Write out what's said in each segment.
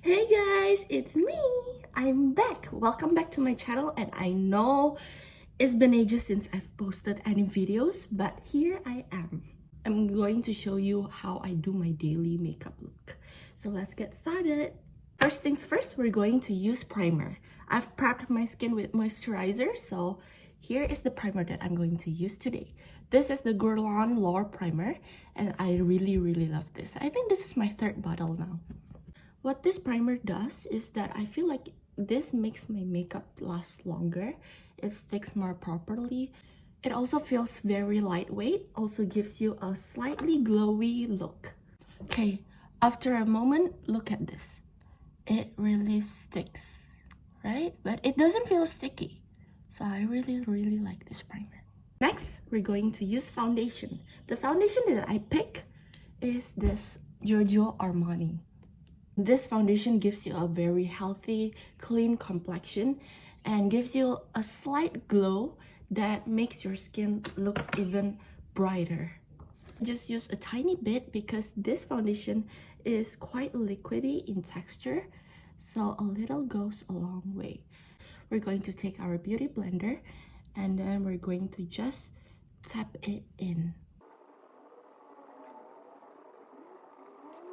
Hey guys, it's me! I'm back! Welcome back to my channel, and I know it's been ages since I've posted any videos, but here I am. I'm going to show you how I do my daily makeup look. So let's get started! First things first, we're going to use primer. I've prepped my skin with moisturizer, so here is the primer that I'm going to use today. This is the Guerlain L'Or Primer, and I really love this. I think this is my third bottle now. What this primer does is that I feel like this makes my makeup last longer. It sticks more properly. It also feels very lightweight, also gives you a slightly glowy look. Okay, after a moment, look at this. It really sticks, right? But it doesn't feel sticky. So I really like this primer. Next, we're going to use foundation. The foundation that I pick is this Giorgio Armani. This foundation gives you a very healthy, clean complexion and gives you a slight glow that makes your skin looks even brighter. Just use a tiny bit because this foundation is quite liquidy in texture, so a little goes a long way. We're going to take our beauty blender and then we're going to just tap it in.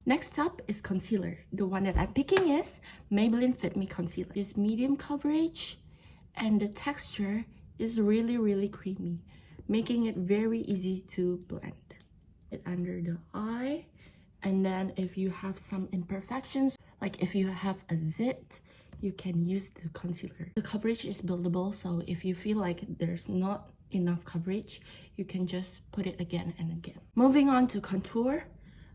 Next up is concealer. The one that I'm picking is Maybelline Fit Me Concealer. It's medium coverage and the texture is really creamy, making it very easy to blend. It under the eye, and then if you have some imperfections, like if you have a zit, you can use the concealer. The coverage is buildable, so if you feel like there's not enough coverage, you can just put it again and again. Moving on to contour,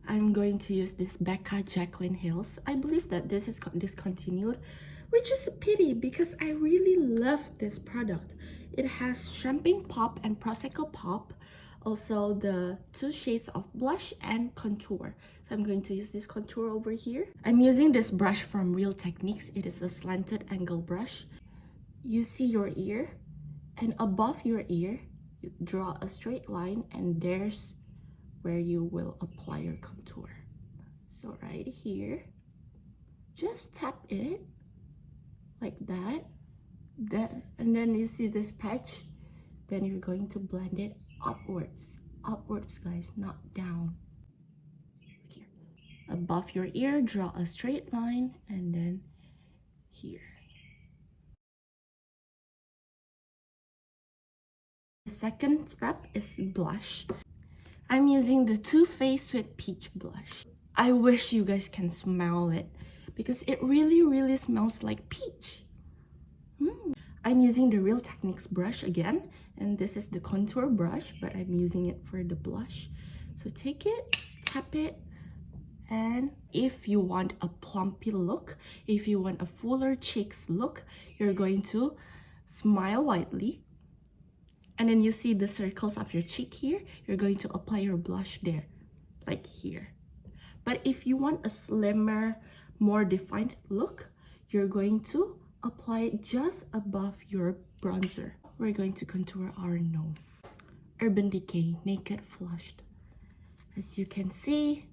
I'm going to use this Becca Jaclyn Hills. I believe that this is discontinued, which is a pity because I really love this product. It has Champagne Pop and Prosecco Pop, also the 2 shades of blush and contour. So I'm going to use this contour over here. I'm using this brush from Real Techniques. It is a slanted angle brush. You see your ear, and above your ear, you draw a straight line, and there's where you will apply your contour. So right here, just tap it like that, and then you see this patch, then you're going to blend it upwards guys, not down. Here, above your ear, draw a straight line, and then here. The second step is blush. I'm using the Too Faced Sweet Peach blush. I wish you guys can smell it because it really smells like peach. I'm using the Real Techniques brush again, and this is the contour brush, but I'm using it for the blush. So take it, tap it, and if you want a plumpy look, if you want a fuller cheeks look, you're going to smile widely. And then you see the circles of your cheek here, you're going to apply your blush there, like here. But if you want a slimmer, more defined look, you're going to apply it just above your bronzer. We're going to contour our nose. Urban Decay Naked Flushed. As you can see,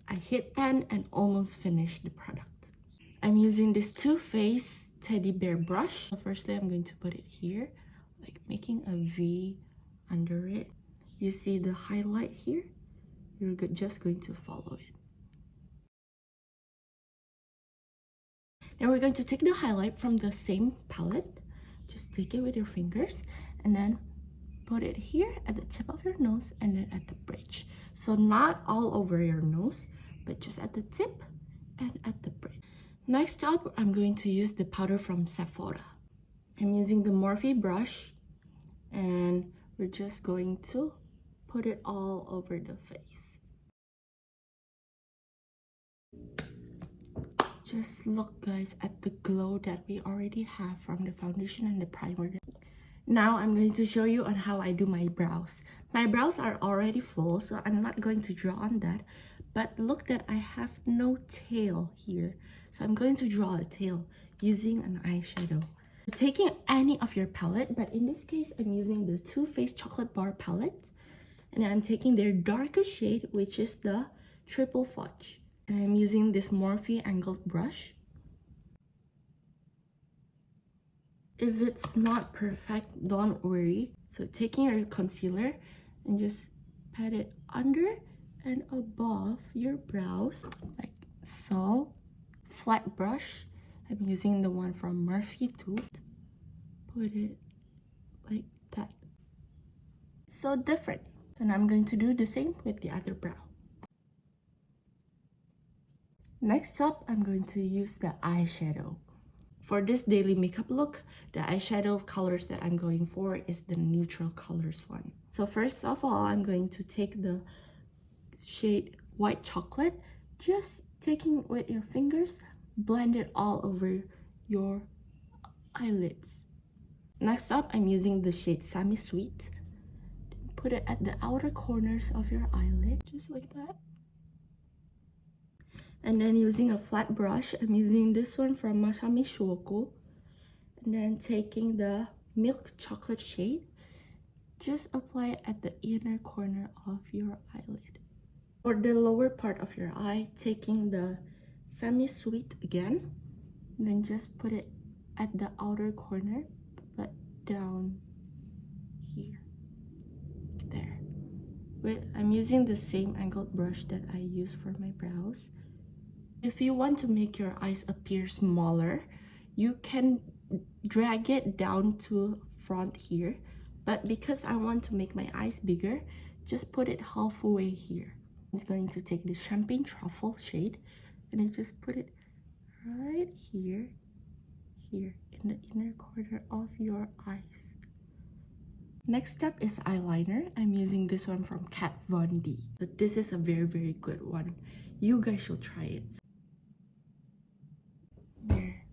I hit pan and almost finished the product. I'm using this Too Faced Teddy Bear brush. Firstly, I'm going to put it here, like making a V under it. You see the highlight here? You're just going to follow it. Now we're going to take the highlight from the same palette. Just take it with your fingers and then put it here at the tip of your nose and then at the bridge. So not all over your nose, but just at the tip and at the bridge. Next up, I'm going to use the powder from Sephora. I'm using the Morphe brush, and we're just going to put it all over the face. Just look guys at the glow that we already have from the foundation and the primer. Now I'm going to show you on how I do my brows. My brows are already full, so I'm not going to draw on that. But look that I have no tail here. So I'm going to draw a tail using an eyeshadow. Taking any of your palette, but in this case, I'm using the Too Faced Chocolate Bar palette. And I'm taking their darkest shade, which is the Triple Fudge. And I'm using this Morphe angled brush. If it's not perfect, don't worry. So taking your concealer and just pat it under and above your brows, like so. Flat brush, I'm using the one from Morphe too. Put it like that. It's so different. And I'm going to do the same with the other brow. Next up, I'm going to use the eyeshadow. For this daily makeup look, the eyeshadow colors that I'm going for is the neutral colors one. So first of all, I'm going to take the shade White Chocolate, just taking it with your fingers, blend it all over your eyelids. Next up, I'm using the shade Semi Sweet. Put it at the outer corners of your eyelid, just like that. And then using a flat brush, I'm using this one from Masami Shoko. And then taking the Milk Chocolate shade, just apply it at the inner corner of your eyelid. For the lower part of your eye, taking the Semi Sweet again, and then just put it at the outer corner, but down here. There. I'm using the same angled brush that I use for my brows. If you want to make your eyes appear smaller, you can drag it down to front here. But because I want to make my eyes bigger, just put it halfway here. I'm going to take the Champagne Truffle shade and then just put it right here, in the inner corner of your eyes. Next step is eyeliner. I'm using this one from Kat Von D. But this is a very, very good one. You guys should try it. There.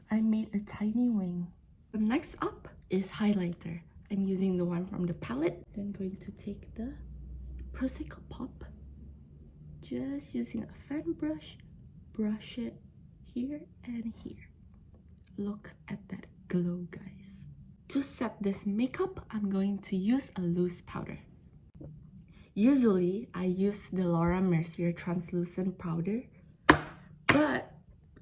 I made a tiny wing. Next up is highlighter. I'm using the one from the palette. Then going to take the Prosecco Pop. Just using a fan brush, brush it here and here. Look at that glow, guys. To set this makeup, I'm going to use a loose powder. Usually, I use the Laura Mercier translucent powder, but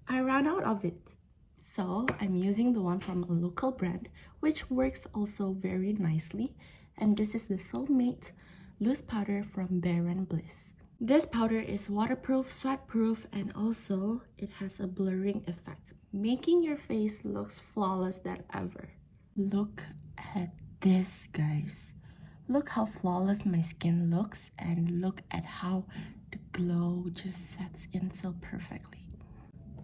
I ran out of it. So I'm using the one from a local brand, which works also very nicely. And this is the Soulmate loose powder from Bare & Bliss. This powder is waterproof, sweatproof, and also it has a blurring effect, making your face looks flawless than ever. Look at this, guys. Look how flawless my skin looks, and look at how the glow just sets in so perfectly.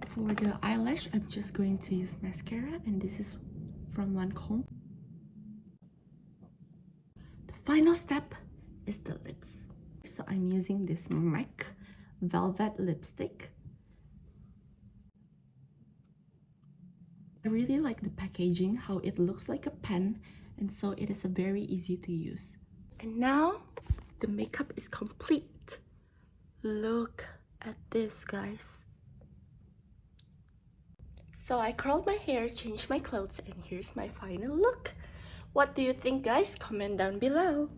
For the eyelash, I'm just going to use mascara, and this is from Lancome. The final step is the lips. So I'm using this MAC Velvet Lipstick. I really like the packaging, how it looks like a pen, and so it is very easy to use. And now, the makeup is complete. Look at this, guys. So I curled my hair, changed my clothes, and here's my final look. What do you think, guys? Comment down below.